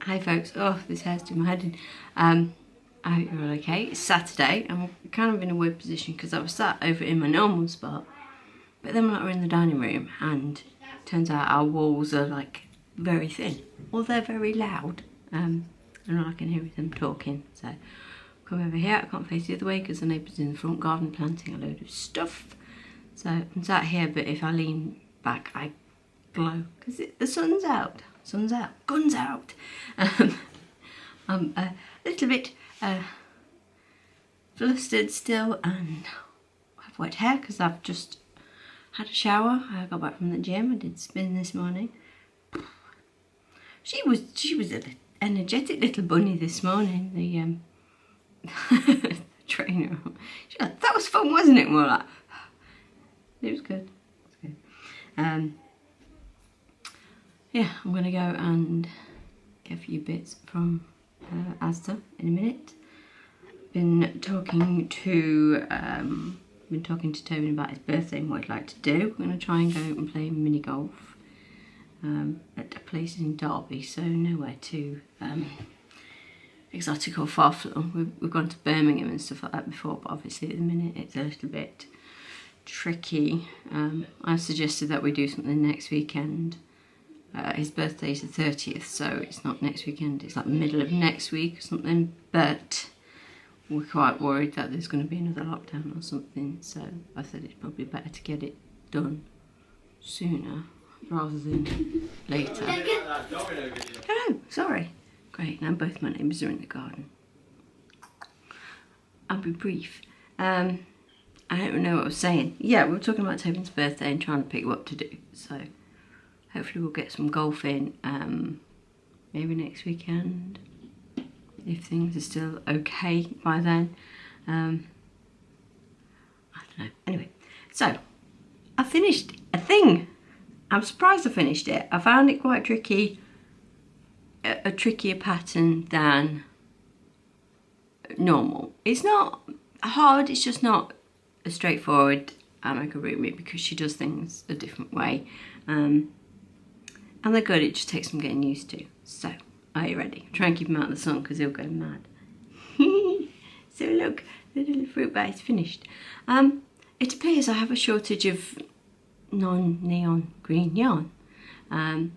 Hi folks, oh this hair's doing my head in. I hope you're all okay. It's Saturday. I'm kind of in a weird position because I was sat over in my normal spot, but then we're in the dining room and turns out our walls are like very thin, or they're very loud, and all I can hear is them talking. So come over here. I can't face the other way because the neighbour's in the front garden planting a load of stuff. So I'm sat here, but if I lean back I glow because the sun's out. Sun's out, guns out. I'm a little bit flustered still, and I have wet hair because I've just had a shower. I got back from the gym. I did spin this morning. She was an energetic little bunny this morning. The trainer. She was like, that was fun, wasn't it? And we're like, it was good. It was good. Yeah, I'm gonna go and get a few bits from Asda in a minute. Been talking to Tobin about his birthday and what he'd like to do. We're gonna try and go and play mini golf at a place in Derby, so nowhere too exotic or far-flung. We've gone to Birmingham and stuff like that before, but obviously at the minute it's a little bit tricky. I suggested that we do something next weekend. His birthday is the 30th, so it's not next weekend, it's like middle of next week or something, but we're quite worried that there's going to be another lockdown or something, so I said it's probably better to get it done sooner rather than later. Hello, sorry. Great, now both my neighbours are in the garden. I'll be brief. I don't know what I was saying. Yeah, we were talking about Tobin's birthday and trying to pick what to do, so hopefully we'll get some golf in, maybe next weekend, if things are still okay by then. I don't know. Anyway, so I finished a thing. I'm surprised I finished it. I found it quite tricky, a trickier pattern than normal. It's not hard, it's just not as straightforward amigurumi because she does things a different way. And they're good, it just takes some getting used to. So, are you ready? Try and keep him out of the sun because he'll go mad. So look, the little fruit bat is finished. It appears I have a shortage of non-neon green yarn. I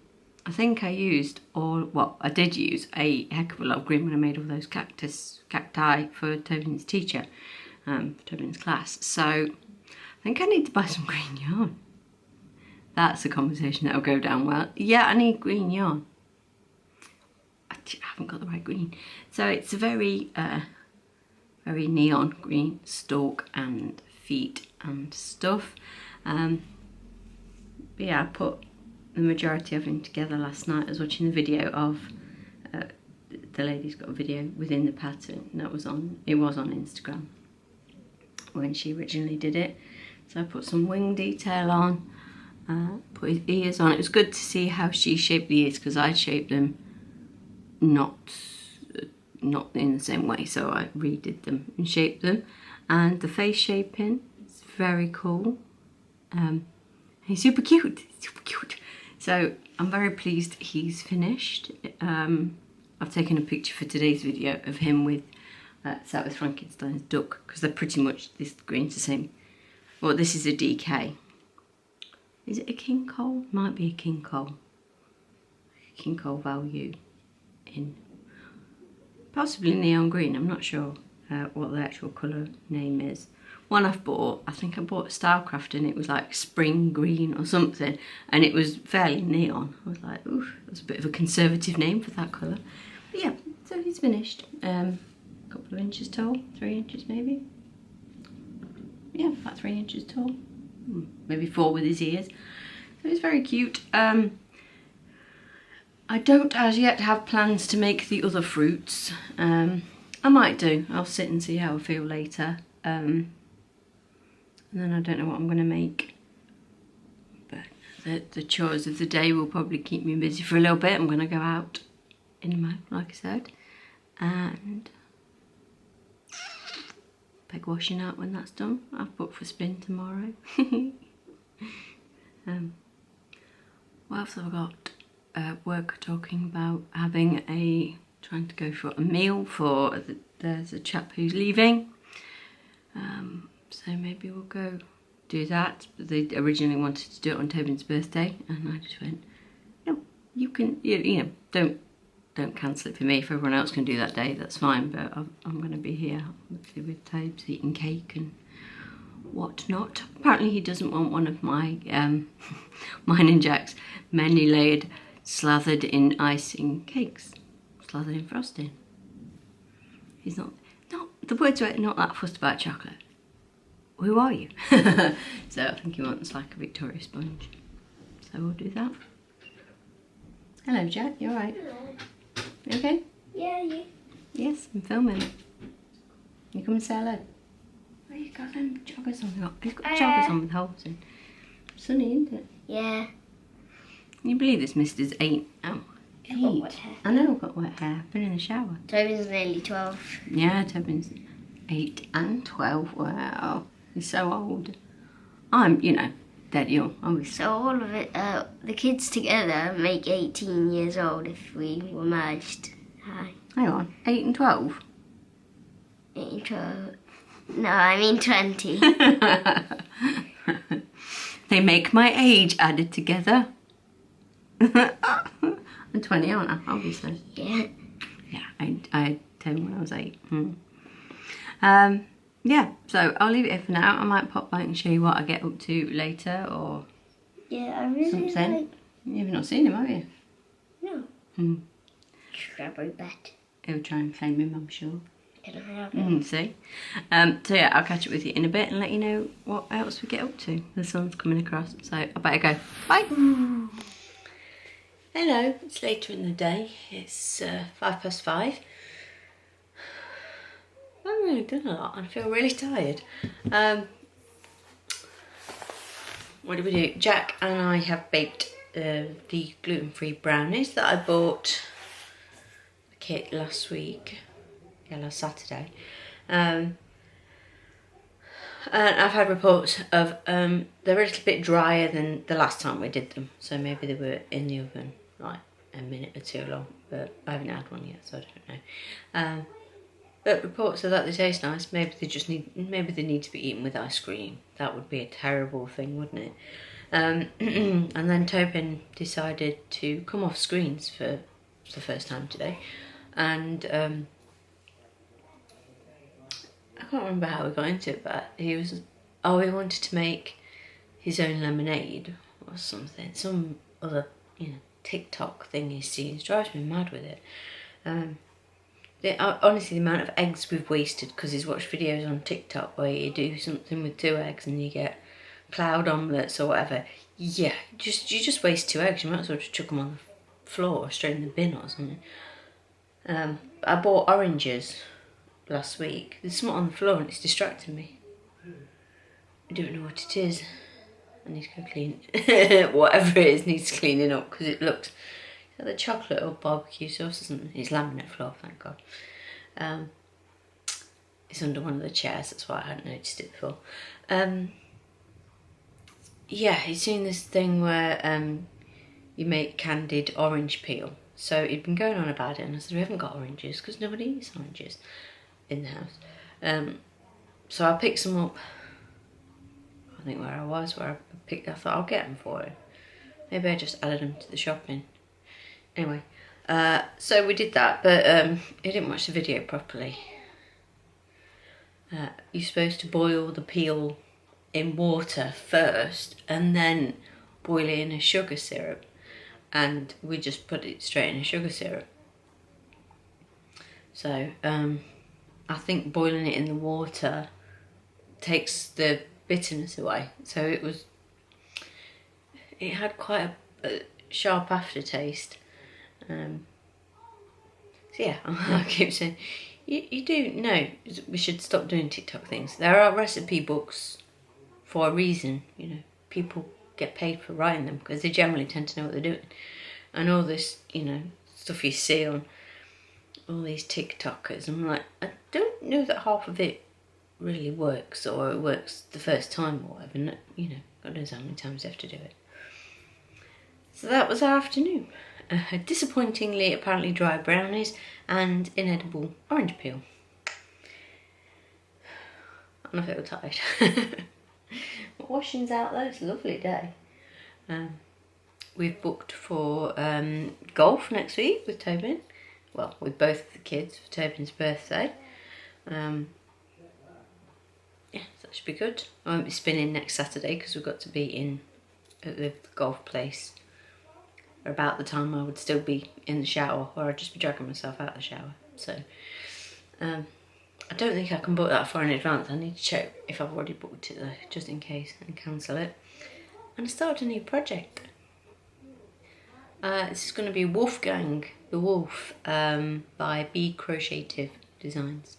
think I used I did use a heck of a lot of green when I made all those cacti for Tobin's teacher, for Tobin's class. So, I think I need to buy some green yarn. That's a conversation that'll go down well. Yeah, I need green yarn. I haven't got the right green. So it's a very, very neon green stalk and feet and stuff. But yeah, I put the majority of them together last night. I was watching the video of, the lady's got a video within the pattern. And it was on Instagram when she originally did it. So I put some wing detail on. Put his ears on. It was good to see how she shaped the ears because I shaped them not in the same way, so I redid them and shaped them. And the face shaping is very cool. He's super cute, So I'm very pleased he's finished. I've taken a picture for today's video of him with sat with Frankenstein's duck because they're pretty much, this green's the same. Well, this is a DK. Is it a king coal? Might be a king coal. King coal value in possibly neon green. I'm not sure what the actual colour name is. One I've bought, I think I bought Stylecraft and it was like spring green or something, and it was fairly neon. I was like, ooh, that's a bit of a conservative name for that colour. But yeah, so he's finished. A couple of inches tall, 3 inches maybe. Yeah, about 3 inches tall. Maybe 4 with his ears. So it's very cute. I don't as yet have plans to make the other fruits. I might do. I'll sit and see how I feel later. And then I don't know what I'm going to make. But the chores of the day will probably keep me busy for a little bit. I'm going to go out in a moment, like I said. And peg washing out when that's done. I've booked for spin tomorrow. What else have I got? at work talking about trying to go for a meal for, there's a chap who's leaving. So maybe we'll go do that. But they originally wanted to do it on Tobin's birthday, and I just went, no, you can, you know, don't cancel it for me. If everyone else can do that day, that's fine. But I'm going to be here with Tobes eating cake and whatnot. Apparently he doesn't want one of my mine and Jack's many layered slathered in icing cakes, slathered in frosting. He's not the words were not that fussed about chocolate. Who are you? So I think he wants like a Victoria sponge, so we'll do that. Hello Jack, you alright? You okay? Yeah, you. Yes, I'm filming. You come and say hello. Oh, you've got them joggers on. You've got joggers on with holes in. Sunny, isn't it? Yeah. Can you believe this mister's 8? Oh, 8. Got wet hair. I know I've got wet hair. I've been in the shower. Tobin's nearly 12. Yeah, Tobin's 8 and 12. Wow. He's so old. I'm, you know, dead young. Obviously. So all of it, the kids together make 18 years old if we were merged. Hi. Hang on. 8 and 12? 8 and 12. No, I mean 20. They make my age added together. I'm 20, aren't I? Obviously. Yeah. Yeah, I had 10 when I was 8. Yeah, so I'll leave it here for now. I might pop back and show you what I get up to later or Yeah, I really something. like... You've not seen him, have you? No. Strawberry bat. He'll try and claim him, I'm sure. Can I have it? See? So yeah, I'll catch up with you in a bit and let you know what else we get up to. The sun's coming across, so I better go. Bye! Hello, it's later in the day. It's 5:05. I haven't really done a lot and I feel really tired. What did we do? Jack and I have baked the gluten-free brownies that I bought the kit last week. Yeah, last Saturday. And I've had reports of they're a little bit drier than the last time we did them. So maybe they were in the oven like a minute or two long, but I haven't had one yet, so I don't know. But reports are that they taste nice. Maybe they need to be eaten with ice cream. That would be a terrible thing, wouldn't it? And then Tobin decided to come off screens for the first time today, and I can't remember how we got into it, but he wanted to make his own lemonade or something, some other, TikTok thing he sees. Drives me mad with it. Honestly, the amount of eggs we've wasted because he's watched videos on TikTok where you do something with 2 eggs and you get cloud omelettes or whatever. Yeah, you just waste 2 eggs. You might as well just chuck them on the floor or straight in the bin or something. I bought oranges last week. There's something on the floor and it's distracting me. I don't know what it is. I need to go clean it. Whatever it is needs cleaning up because it looks like the chocolate or barbecue sauce or something. It's laminate floor, thank God. It's under one of the chairs, that's why I hadn't noticed it before. Yeah, he's seen this thing where you make candied orange peel. So he'd been going on about it and I said, we haven't got oranges because nobody eats oranges in the house. So I picked some up, I think where I thought I'll get them for him. Maybe I just added them to the shopping. Anyway, so we did that, but he didn't watch the video properly. You're supposed to boil the peel in water first and then boil it in a sugar syrup, and we just put it straight in a sugar syrup. So I think boiling it in the water takes the bitterness away. So it had quite a sharp aftertaste. So yeah, I keep saying, you do know we should stop doing TikTok things. There are recipe books for a reason, people get paid for writing them because they generally tend to know what they're doing. And all this, stuff you see on all these TikTokers, I'm like, I don't know that half of it really works, or it works the first time or whatever, God knows how many times you have to do it. So that was our afternoon. disappointingly apparently dry brownies and inedible orange peel. And I feel tired. Washing's out though, it's a lovely day. We've booked for golf next week with Tobin. Well, with both of the kids for Tobin's birthday. Yeah, so that should be good. I won't be spinning next Saturday because we've got to be in at the golf place about the time I would still be in the shower, or I'd just be dragging myself out of the shower. So I don't think I can book that far in advance. I need to check if I've already booked it though, just in case, and cancel it. And I started a new project. This is going to be Wolfgang the Wolf by b.crochettive designs,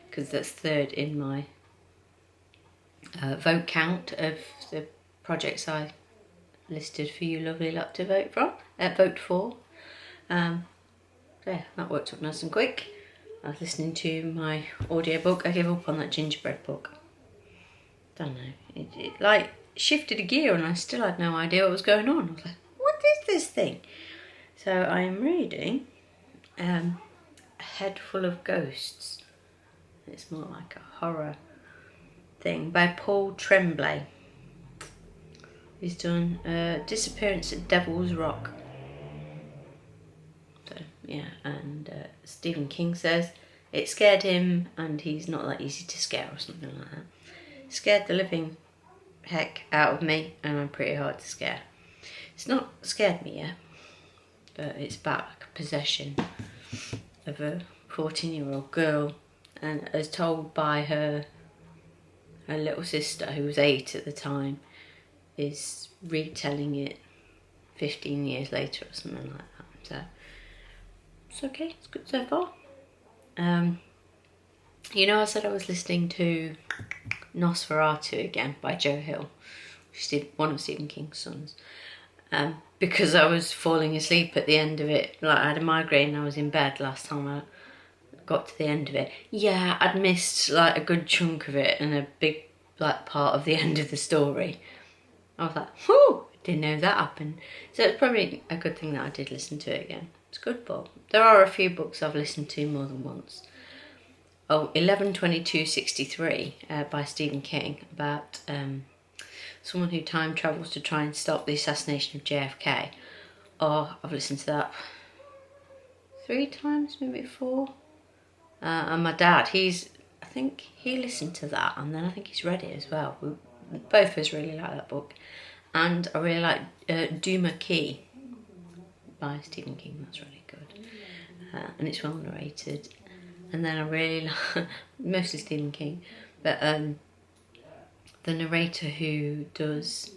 because that's third in my vote count of the projects I listed for you lovely lot to vote for. So yeah, that worked up nice and quick. I was listening to my audiobook. I gave up on that gingerbread book. Don't know, it like shifted a gear and I still had no idea what was going on. I was like, what is this thing? So I am reading A Head Full of Ghosts. It's more like a horror thing by Paul Tremblay. He's done Disappearance at Devil's Rock. So yeah, and Stephen King says it scared him and he's not that easy to scare or something like that. Scared the living heck out of me and I'm pretty hard to scare. It's not scared me yet, but it's about like a possession of a 14-year-old girl, and as told by her little sister, who was 8 at the time, is retelling it 15 years later or something like that. So it's okay, it's good so far. You know, I said I was listening to Nosferatu again by Joe Hill, which is one of Stephen King's sons. Because I was falling asleep at the end of it. Like, I had a migraine and I was in bed last time I got to the end of it. Yeah, I'd missed like a good chunk of it and a big like part of the end of the story. I was like, whew, didn't know that happened. So it's probably a good thing that I did listen to it again. It's a good book. There are a few books I've listened to more than once. 11/22/63 by Stephen King, about someone who time travels to try and stop the assassination of JFK. Oh, I've listened to that 3 times, maybe 4. And my dad, I think he listened to that and then I think he's read it as well. Both of us really like that book. And I really like Duma Key by Stephen King, that's really good. And it's well narrated. And then I really like, mostly Stephen King, but the narrator who does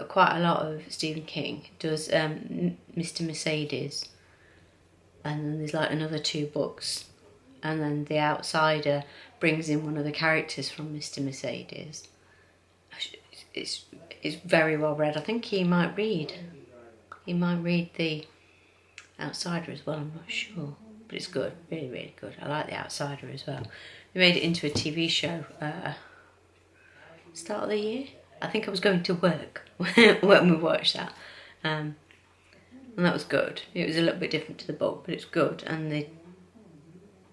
quite a lot of Stephen King does Mr. Mercedes, and then there's like another 2 books, and then The Outsider brings in one of the characters from Mr. Mercedes. It's very well read. I think he might read The Outsider as well, I'm not sure, but it's good, really, really good. I like The Outsider as well. They made it into a TV show start of the year. I think I was going to work when we watched that, and that was good. It was a little bit different to the book, but it's good. And they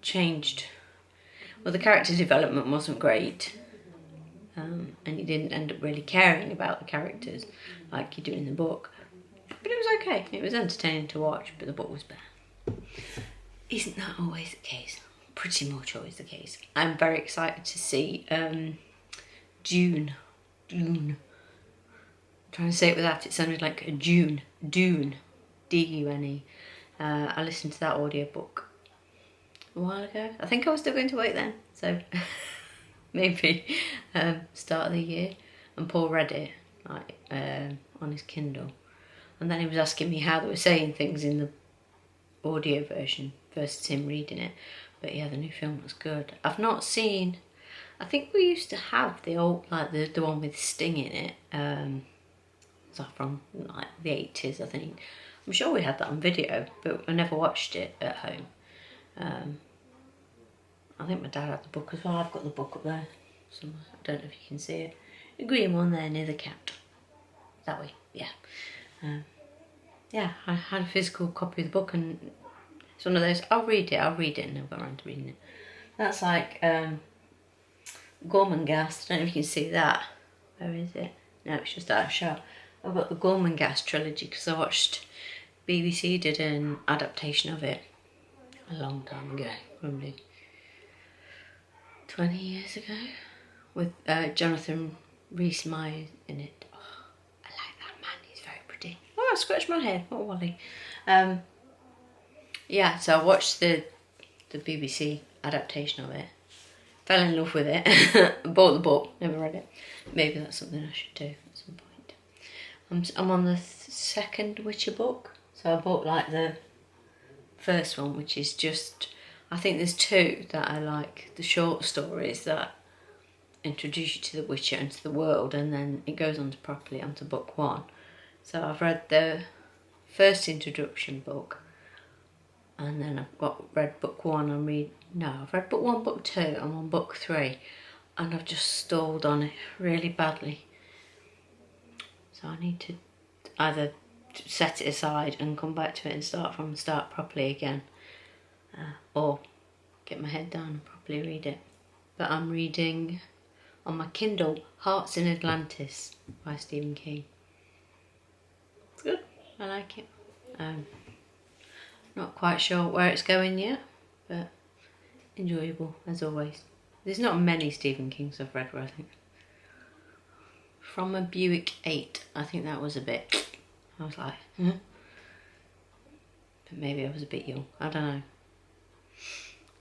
changed, well, the character development wasn't great, and you didn't end up really caring about the characters like you do in the book, but it was okay. It was entertaining to watch, but the book was bad. Isn't that always the case? Pretty much always the case. I'm very excited to see Dune. I'm trying to say it without it sounded like a Dune. Dune. D-U-N-E. I listened to that audiobook a while ago. I think I was still going to wait then, so maybe start of the year. And Paul read it like on his Kindle, and then he was asking me how they were saying things in the audio version versus him reading it. But yeah, the new film was good. I've not seen, I think we used to have the old, like the one with Sting in it. Is that from like the 80s, I think. I'm sure we had that on video, but I never watched it at home. I think my dad had the book as well. I've got the book up there somewhere. I don't know if you can see it. The green one there near the cat. That way, yeah. yeah, I had a physical copy of the book, and it's one of those, I'll read it, and never got around to reading it. That's like Gormenghast. I don't know if you can see that. Where is it? No, it's just out of shot. I've got the Gormenghast trilogy because I watched BBC did an adaptation of it a long time ago, probably 20 years ago, with Jonathan Rhys-Meyers in it. Oh, I like that man, he's very pretty. Oh, I scratched my head, what a wally. Yeah, so I watched the BBC adaptation of it, fell in love with it, bought the book, never read it. Maybe that's something I should do at some point. I'm on the second Witcher book, so I bought like the first one, which is just, I think there's two that I like, the short stories that introduce you to the Witcher and to the world, and then it goes on to properly onto book one. So I've read the first introduction book, and then I've read book one. I've read book one, book two. I'm on book three, and I've just stalled on it really badly. So I need to either set it aside and come back to it and start from the start properly again, or get my head down and properly read it. But I'm reading on my Kindle Hearts in Atlantis by Stephen King. It's good. I like it. Not quite sure where it's going yet, but enjoyable as always. There's not many Stephen Kings I've read, I think. From a Buick 8, I think that was a bit, I was like, huh? But maybe I was a bit young, I don't know.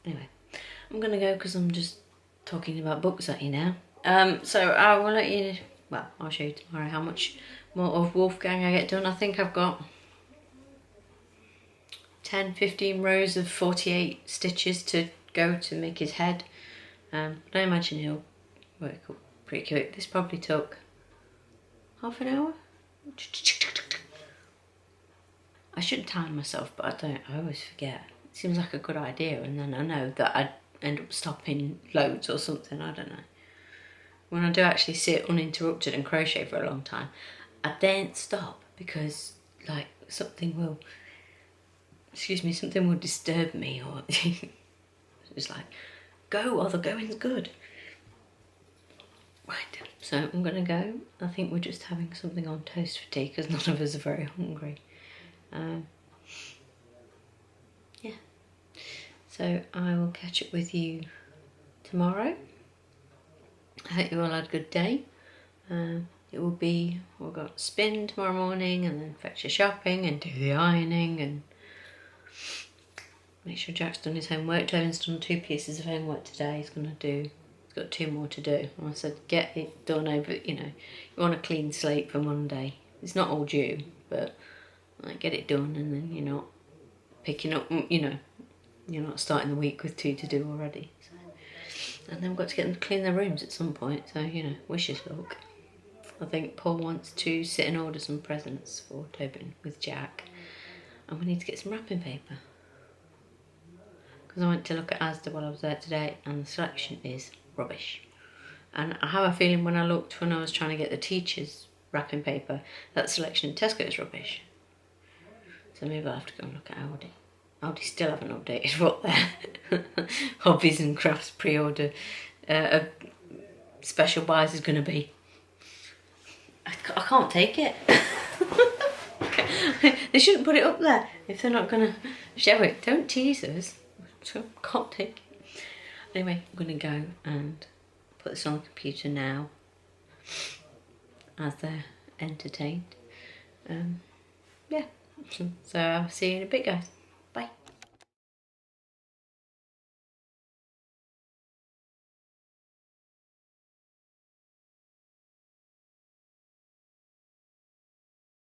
Anyway, I'm gonna go because I'm just talking about books at you now. So I will let you, well, I'll show you tomorrow how much more of Wolfgang I get done. I think I've got 10-15 rows of 48 stitches to go to make his head. But I imagine he'll work up pretty quick. This probably took half an hour. I should time myself, but I don't. I always forget. It seems like a good idea, and then I know that I'd end up stopping loads or something. I don't know. When I do actually sit uninterrupted and crochet for a long time, I don't stop because like something will disturb me, or it's like, go while the going's good. Right, so I'm gonna go. I think we're just having something on toast for tea because none of us are very hungry. Yeah, so I will catch up with you tomorrow. I hope you all had a good day. It will be, we've got spin tomorrow morning, and then fetch your shopping and do the ironing and make sure Jack's done his homework. Tovin's done 2 pieces of homework today. He's got 2 more to do. And I said, get it done over, you want a clean slate for Monday. It's not all due, but like, get it done, and then you're not picking up, you're not starting the week with 2 to do already. So, and then we've got to get them to clean their rooms at some point, so, wish us luck. I think Paul wants to sit and order some presents for Tobin with Jack, and we need to get some wrapping paper. Because I went to look at Asda while I was there today, and the selection is rubbish. And I have a feeling when I was trying to get the teachers' wrapping paper, that selection in Tesco is rubbish. So maybe I'll have to go and look at Aldi. Aldi still haven't updated what their hobbies and crafts pre-order special buys is going to be. I can't take it. They shouldn't put it up there if they're not going to show it. Don't tease us. So can't take it. Anyway, I'm going to go and put this on the computer now as they're entertained. Yeah. So I'll see you in a bit, guys.